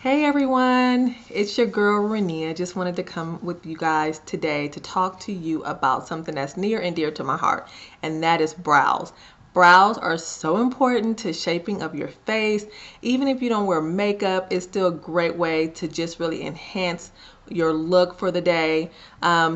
Hey everyone, it's your girl Renee. I just wanted to come with you guys today to talk to you about something that's near and dear to my heart, and that is brows. Brows are so important to shaping of your face. Even if you don't wear makeup, it's still a great way to just really enhance your look for the day.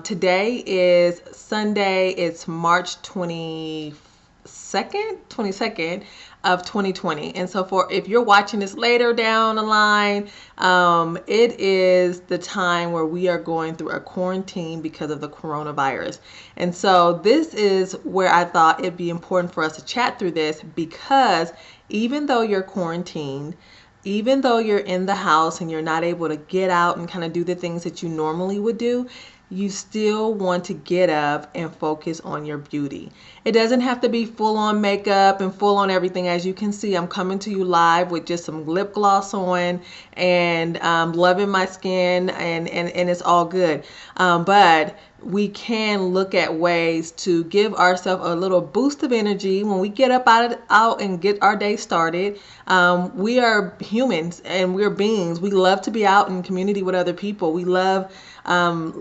Today is Sunday, it's March 22nd of 2020. And so for if you're watching this later down the line, it is the time where we are going through a quarantine because of the coronavirus. And so this is where I thought it'd be important for us to chat through this, because even though you're quarantined, even though you're in the house and you're not able to get out and kind of do the things that you normally would do, you still want to get up and focus on your beauty. It doesn't have to be full on makeup and full on everything. As you can see, I'm coming to you live with just some lip gloss on and loving my skin, and it's all good. But we can look at ways to give ourselves a little boost of energy when we get up out and get our day started. We are humans and we're beings. We love to be out in community with other people. We love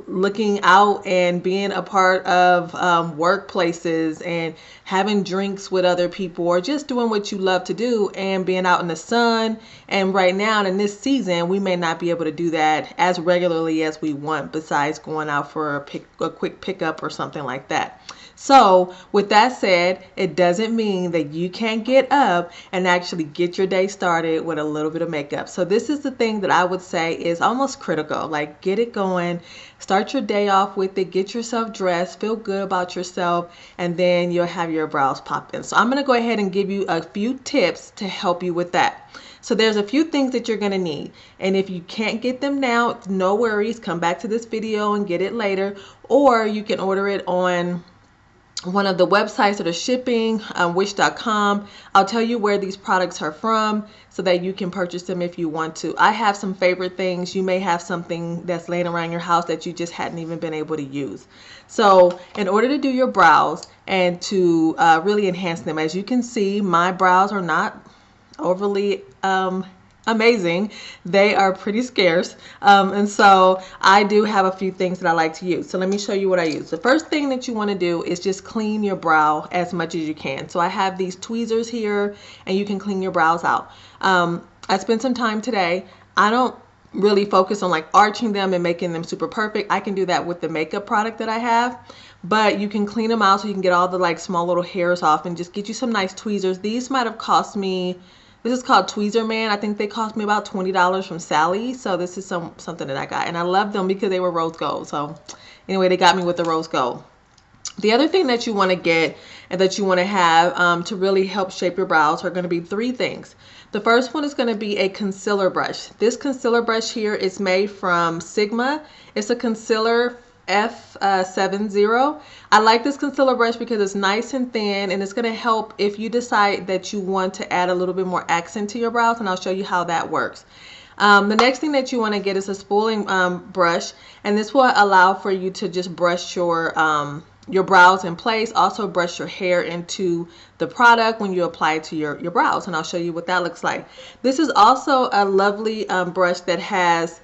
looking out and being a part of workplaces and having drinks with other people, or just doing what you love to do and being out in the sun. And right now in this season, we may not be able to do that as regularly as we want, besides going out for a quick pickup or something like that. So with that said, it doesn't mean that you can't get up and actually get your day started with a little bit of makeup. So this is the thing that I would say is almost critical. Like, get it going, start your day off with it, get yourself dressed, feel good about yourself, and then you'll have your brows popping. So I'm going to go ahead and give you a few tips to help you with that. So there's a few things that you're going to need. And if you can't get them now, no worries. Come back to this video and get it later. Or you can order it on one of the websites that are shipping, wish.com. I'll tell you where these products are from so that you can purchase them if you want to. I have some favorite things. You may have something that's laying around your house that you just hadn't even been able to use. So in order to do your brows and to really enhance them, as you can see, my brows are not overly amazing. They are pretty scarce. And so I do have a few things that I like to use. So let me show you what I use. The first thing that you want to do is just clean your brow as much as you can. So I have these tweezers here, and you can clean your brows out. I spent some time today. I don't really focus on like arching them and making them super perfect. I can do that with the makeup product that I have, but you can clean them out so you can get all the like small little hairs off and just get you some nice tweezers. These might have cost me, this is called Tweezer Man. I think they cost me about $20 from Sally. So this is something that I got, and I love them because they were rose gold. So anyway, they got me with the rose gold. The other thing that you want to get and that you want to have to really help shape your brows are going to be three things. The first one is going to be a concealer brush. This concealer brush here is made from Sigma. It's a concealer F70. I like this concealer brush because it's nice and thin, and it's going to help if you decide that you want to add a little bit more accent to your brows, and I'll show you how that works. The next thing that you want to get is a spooling brush, and this will allow for you to just brush your brows in place. Also brush your hair into the product when you apply it to your brows, and I'll show you what that looks like. This is also a lovely brush that has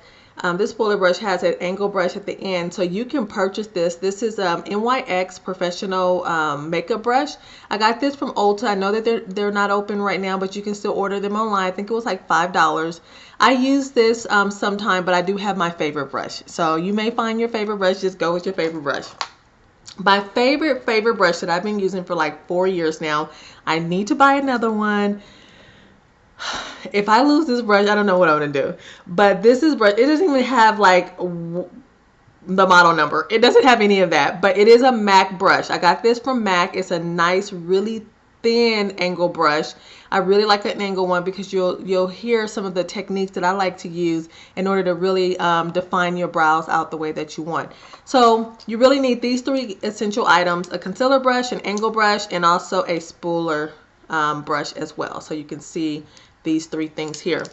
this Spooler brush has an angle brush at the end, so you can purchase this. This is NYX professional makeup brush. I got this from Ulta. I know that they're not open right now, but you can still order them online. I think it was like $5. I use this sometime, but I do have my favorite brush. So you may find your favorite brush. Just go with your favorite brush. My favorite brush that I've been using for like 4 years now. I need to buy another one. If I lose this brush, I don't know what I'm gonna do. But this is brush. It doesn't even have like the model number. It doesn't have any of that. But it is a MAC brush. I got this from MAC. It's a nice, really thin angle brush. I really like an angle one because you'll hear some of the techniques that I like to use in order to really define your brows out the way that you want. So you really need these three essential items: a concealer brush, an angle brush, and also a spooler brush as well. So you can see these three things here.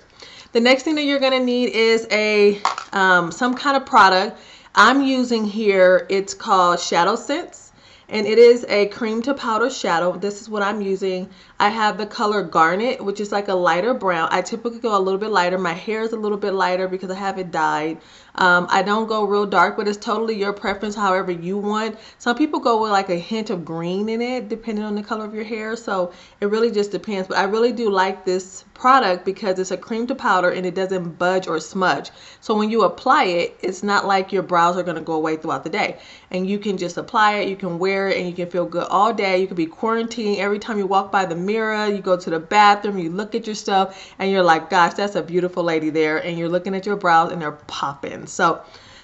The next thing that you're going to need is a some kind of product. I'm using here, it's called ShadowSense, and it is a cream to powder shadow. This is what I'm using. I have the color Garnet, which is like a lighter brown. I typically go a little bit lighter. My hair is a little bit lighter because I have it dyed. I don't go real dark, but it's totally your preference, however you want. Some people go with like a hint of green in it, depending on the color of your hair. So it really just depends. But I really do like this product because it's a cream to powder and it doesn't budge or smudge. So when you apply it, it's not like your brows are going to go away throughout the day. And you can just apply it, you can wear it, and you can feel good all day. You can be quarantined. Every time you walk by the mirror, you go to the bathroom, you look at your stuff, and you're like, gosh, that's a beautiful lady there. And you're looking at your brows and they're popping. So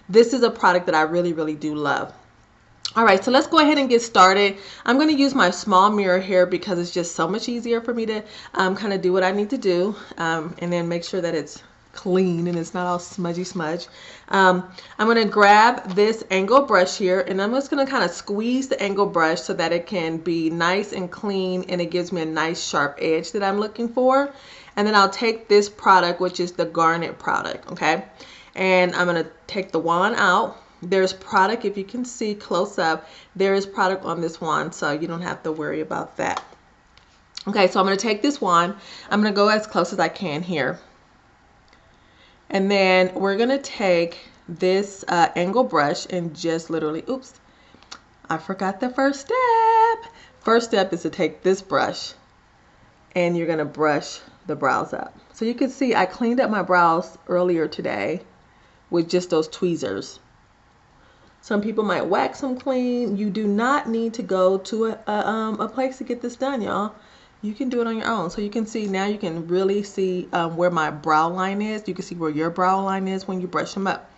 this is a product that I really, really do love. All right, so let's go ahead and get started. I'm going to use my small mirror here because it's just so much easier for me to kind of do what I need to do, and then make sure that it's clean and it's not all smudgy smudge. I'm going to grab this angle brush here, and I'm just going to kind of squeeze the angle brush so that it can be nice and clean and it gives me a nice sharp edge that I'm looking for. And then I'll take this product, which is the Garnet product, okay? And I'm going to take the wand out. There's product, if you can see close up, there is product on this wand, so you don't have to worry about that. Okay, so I'm going to take this wand. I'm going to go as close as I can here. And then we're going to take this angle brush and just literally, oops, I forgot the first step. First step is to take this brush and you're going to brush the brows up. So you can see I cleaned up my brows earlier today with just those tweezers. Some people might wax them clean. You do not need to go to a place to get this done, y'all. You can do it on your own. So you can see now, you can really see where my brow line is. You can see where your brow line is when you brush them up.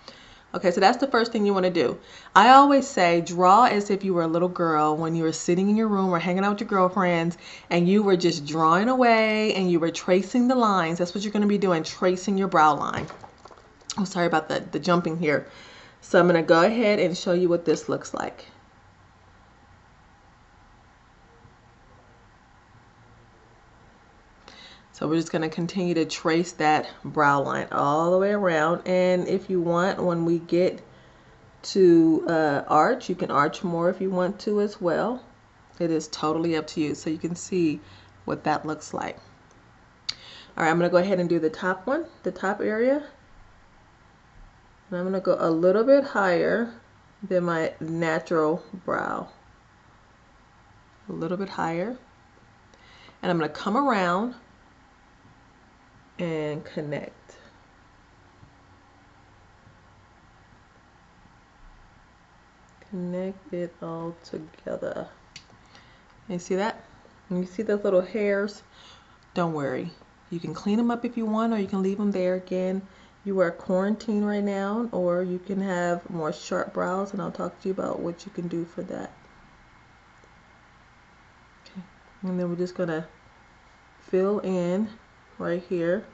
Okay, so that's the first thing you want to do. I always say draw as if you were a little girl when you were sitting in your room or hanging out with your girlfriends and you were just drawing away and you were tracing the lines. That's what you're going to be doing, tracing your brow line. Oh, sorry about the jumping here. So I'm going to go ahead and show you what this looks like. So we're just going to continue to trace that brow line all the way around. And if you want, when we get to arch, you can arch more if you want to as well. It is totally up to you. So you can see what that looks like. All right, I'm going to go ahead and do the top one, the top area. And I'm going to go a little bit higher than my natural brow. A little bit higher. And I'm going to come around and connect. Connect it all together. You see that? And you see those little hairs? Don't worry. You can clean them up if you want, or you can leave them there. Again, you are quarantined right now, or you can have more sharp brows, and I'll talk to you about what you can do for that. Okay. And then we're just going to fill in right here.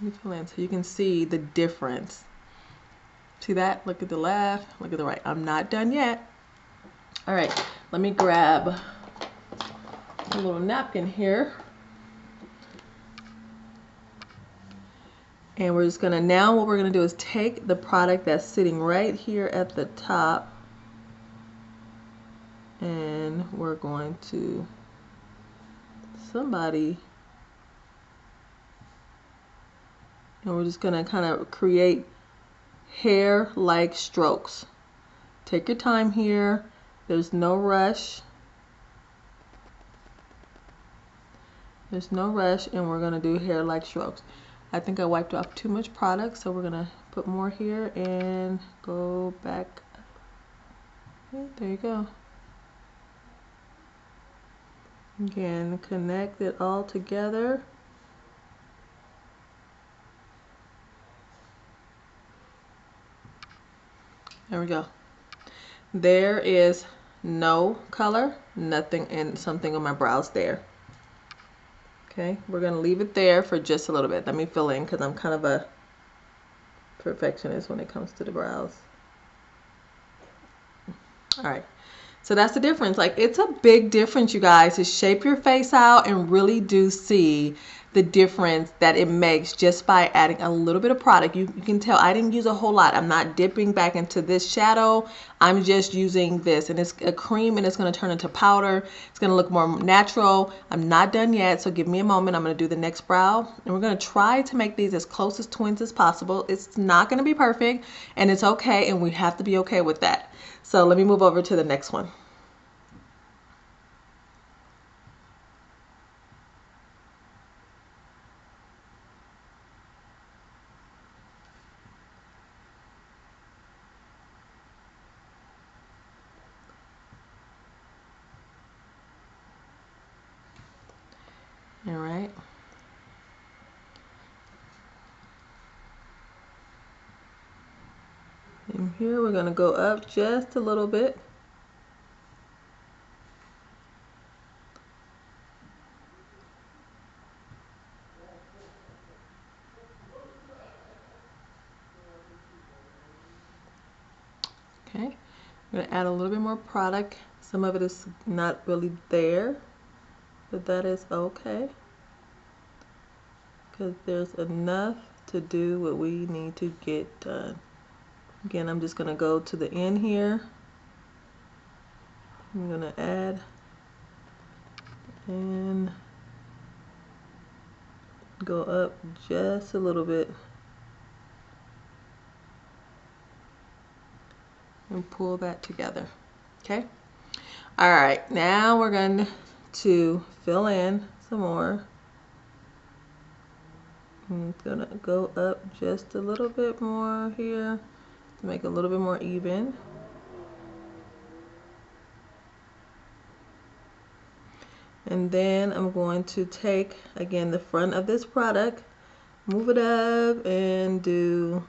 Let me fill in so you can see the difference. See that? Look at the left, look at the right. I'm not done yet. All right, let me grab a little napkin here. And we're just gonna, now what we're gonna do is take the product that's sitting right here at the top, and we're going to, and we're just gonna kind of create hair-like strokes. Take your time here. There's no rush. There's no rush, and we're gonna do hair-like strokes. I think I wiped off too much product, so we're gonna put more here and go back. Okay, there you go. Again, connect it all together. There we go. There is no color, nothing, and something on my brows there. Okay, we're going to leave it there for just a little bit. Let me fill in because I'm kind of a perfectionist when it comes to the brows. All right, So that's the difference. Like, it's a big difference, you guys, to shape your face out and really do see the difference that it makes just by adding a little bit of product. You can tell I didn't use a whole lot. I'm not dipping back into this shadow. I'm just using this, and it's a cream, and it's going to turn into powder. It's going to look more natural. I'm not done yet, so give me a moment. I'm going to do the next brow, and we're going to try to make these as close as twins as possible. It's not going to be perfect, and it's okay, and we have to be okay with that. So let me move over to the next one. All right. And here we're going to go up just a little bit. Okay. I'm going to add a little bit more product. Some of it is not really there, but that is okay, because there's enough to do what we need to get done. Again, I'm just going to go to the end here. I'm going to add and go up just a little bit and pull that together. Okay. All right, now we're going to fill in some more. I'm gonna go up just a little bit more here to make it a little bit more even. And then I'm going to take, again, the front of this product, move it up, and do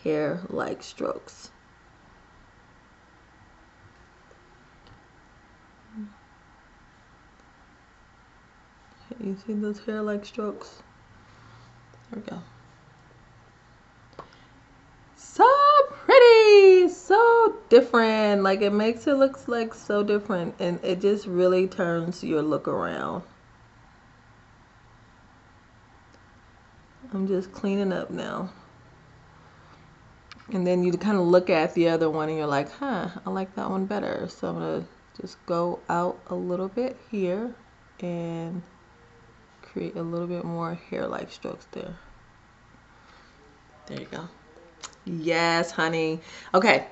hair-like strokes. You see those hair-like strokes? There we go. So pretty, so different. Like, it makes it look like so different, and it just really turns your look around. I'm just cleaning up now. And then you kind of look at the other one and you're like, huh, I like that one better. So I'm going to just go out a little bit here and create a little bit more hair-like strokes there. There you go. Yes, honey. Okay,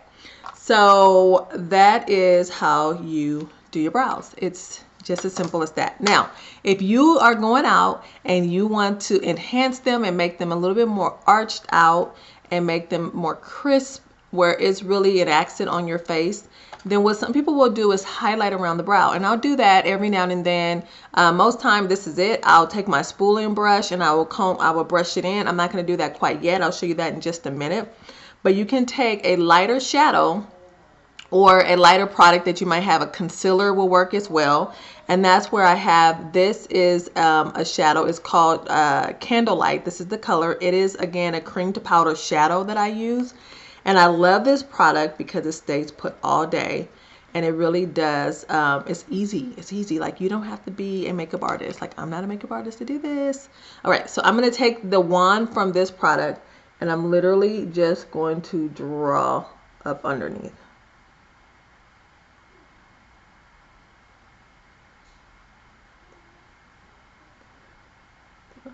so that is how you do your brows. It's just as simple as that. Now, if you are going out and you want to enhance them and make them a little bit more arched out and make them more crisp, where it's really an accent on your face, then what some people will do is highlight around the brow. And I'll do that every now and then. Most time, this is it. I'll take my spooling brush and I will brush it in. I'm not going to do that quite yet. I'll show you that in just a minute. But you can take a lighter shadow or a lighter product that you might have. A concealer will work as well. And that's where I have, this is a shadow. It's called Candlelight. This is the color. It is, again, a cream to powder shadow that I use. And I love this product because it stays put all day. And it really does. It's easy. It's easy. Like, you don't have to be a makeup artist. Like, I'm not a makeup artist to do this. All right. So I'm going to take the wand from this product and I'm literally just going to draw up underneath.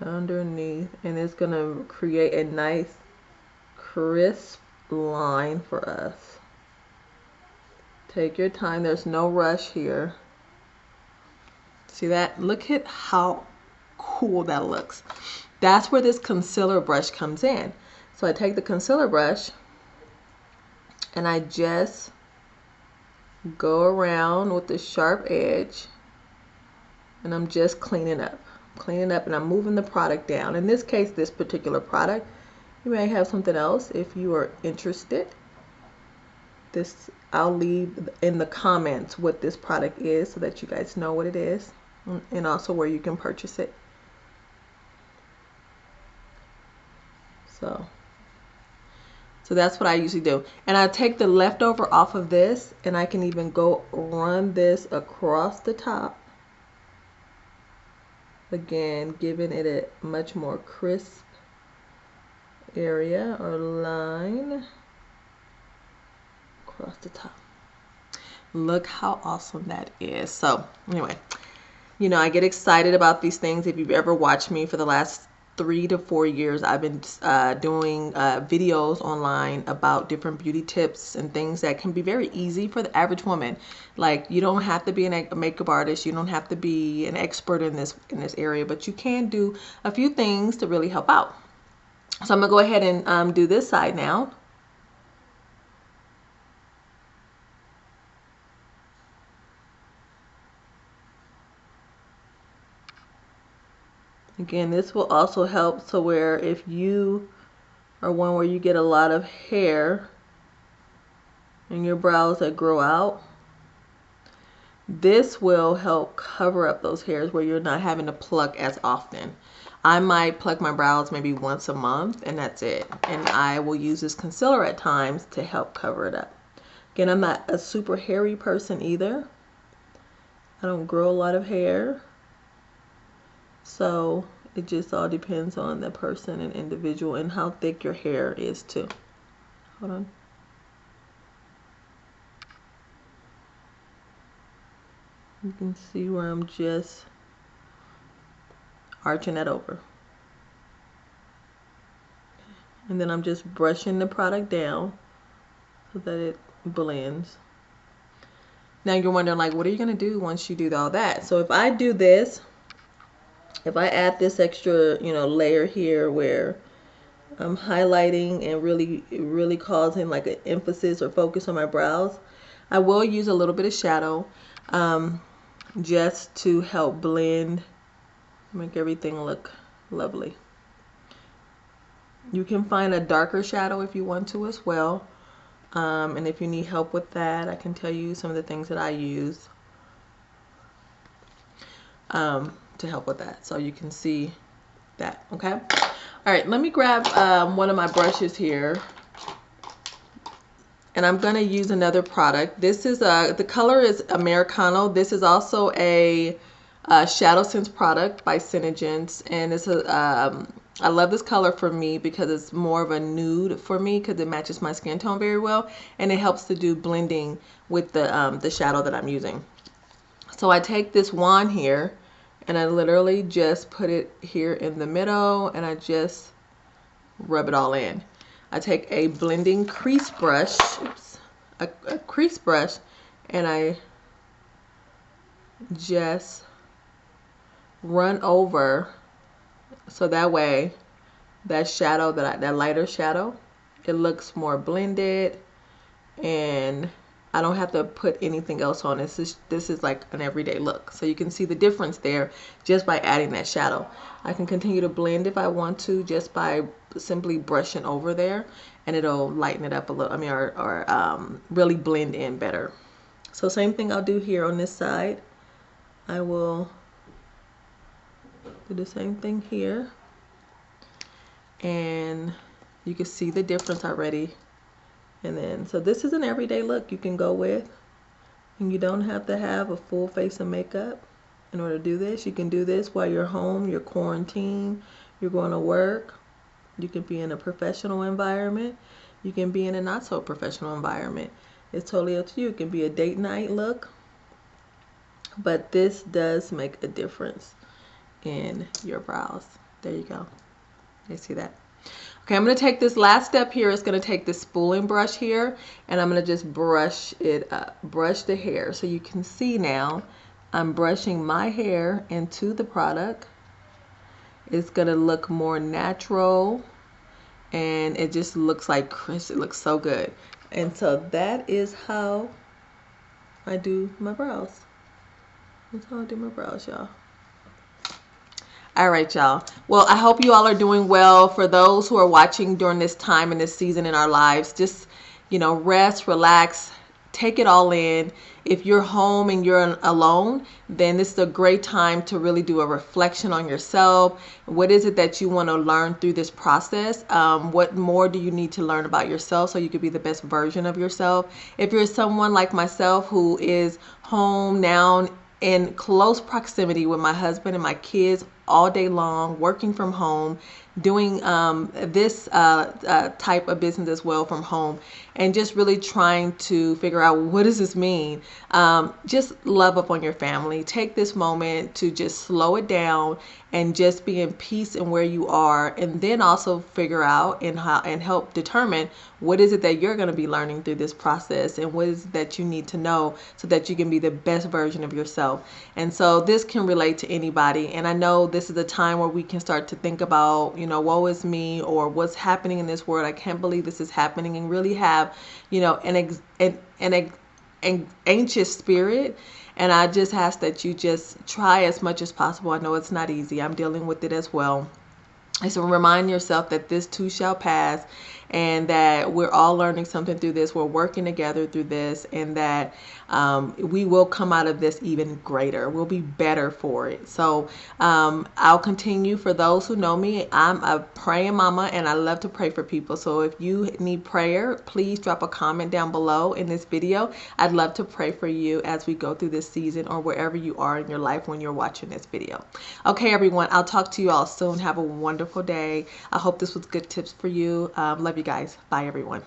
Underneath, and it's going to create a nice crisp line for us. Take your time. There's no rush here. See that? Look at how cool that looks. That's where this concealer brush comes in. So I take the concealer brush and I just go around with the sharp edge and I'm just cleaning up. And I'm moving the product down. In this case, this particular product, you may have something else if you are interested. This, I'll leave in the comments what this product is so that you guys know what it is and also where you can purchase it. So that's what I usually do. And I take the leftover off of this, and I can even go run this across the top. Again, giving it a much more crisp area or line across the top. Look how awesome that is. So anyway, you know, I get excited about these things. If you've ever watched me for the last 3 to 4 years, I've been doing videos online about different beauty tips and things that can be very easy for the average woman. Like, you don't have to be a makeup artist, you don't have to be an expert in this area, but you can do a few things to really help out. So I'm gonna go ahead and do this side now. Again, this will also help so where if you are one where you get a lot of hair in your brows that grow out, this will help cover up those hairs where you're not having to pluck as often. I might pluck my brows maybe once a month and that's it. And I will use this concealer at times to help cover it up. Again, I'm not a super hairy person either. I don't grow a lot of hair. So it just all depends on the person and individual and how thick your hair is too. Hold on. You can see where I'm just arching that over. And then I'm just brushing the product down so that it blends. Now you're wondering, like, what are you going to do once you do all that? So if I do this, if I add this extra, you know, layer here where I'm highlighting and really causing like an emphasis or focus on my brows, I will use a little bit of shadow just to help blend, make everything look lovely. You can find a darker shadow if you want to as well. And if you need help with that, I can tell you some of the things that I use to help with that, so you can see that. Okay, all right, let me grab one of my brushes here, and I'm going to use another product. This is the color is Americano. This is also a ShadowSense product by Synergence, and it's a I love this color for me because it's more of a nude for me because it matches my skin tone very well, and it helps to do blending with the shadow that I'm using. So I take this wand here and I literally just put it here in the middle and I just rub it all in. I take a blending crease brush, a crease brush, and I just run over so that way that shadow, that lighter shadow, it looks more blended and I don't have to put anything else on. This is like an everyday look. So you can see the difference there just by adding that shadow. I can continue to blend if I want to just by simply brushing over there, and it'll lighten it up a little, or really blend in better. So same thing I'll do here on this side. I will do the same thing here, and you can see the difference already. And then, so this is an everyday look you can go with, and you don't have to have a full face of makeup in order to do this. You can do this while you're home, you're quarantined, you're going to work. You can be in a professional environment. You can be in a not so professional environment. It's totally up to you. It can be a date night look, but this does make a difference in your brows. There you go. You see that? Okay, I'm going to take this last step here. It's going to take this spooling brush here, and I'm going to just brush it up, brush the hair. So you can see now I'm brushing my hair into the product. It's going to look more natural, and it just looks like crisp. It looks so good. And so that is how I do my brows. That's how I do my brows, y'all. All right, y'all. Well, I hope you all are doing well. For those who are watching during this time and this season in our lives, just, you know, rest, relax, take it all in. If you're home and you're alone, then this is a great time to really do a reflection on yourself. What is it that you want to learn through this process? What more do you need to learn about yourself so you could be the best version of yourself? If you're someone like myself who is home now in close proximity with my husband and my kids all day long, working from home, doing this type of business as well from home, and just really trying to figure out, what does this mean? Just love up on your family. Take this moment to just slow it down and just be in peace in where you are, and then also figure out and help determine what is it that you're going to be learning through this process, and what is it that you need to know so that you can be the best version of yourself. And so this can relate to anybody, and I know this is a time where we can start to think about, woe is me, or what's happening in this world. I can't believe this is happening, and really have, an anxious spirit. And I just ask that you just try as much as possible. I know it's not easy. I'm dealing with it as well. And so remind yourself that this too shall pass, and that we're all learning something through this. We're working together through this, and that we will come out of this even greater. We'll be better for it. So I'll continue. For those who know me, I'm a praying mama, and I love to pray for people. So if you need prayer, please drop a comment down below in this video. I'd love to pray for you as we go through this season, or wherever you are in your life when you're watching this video. Okay, everyone, I'll talk to you all soon. Have a wonderful day. I hope this was good tips for you. Love you guys. Bye, everyone.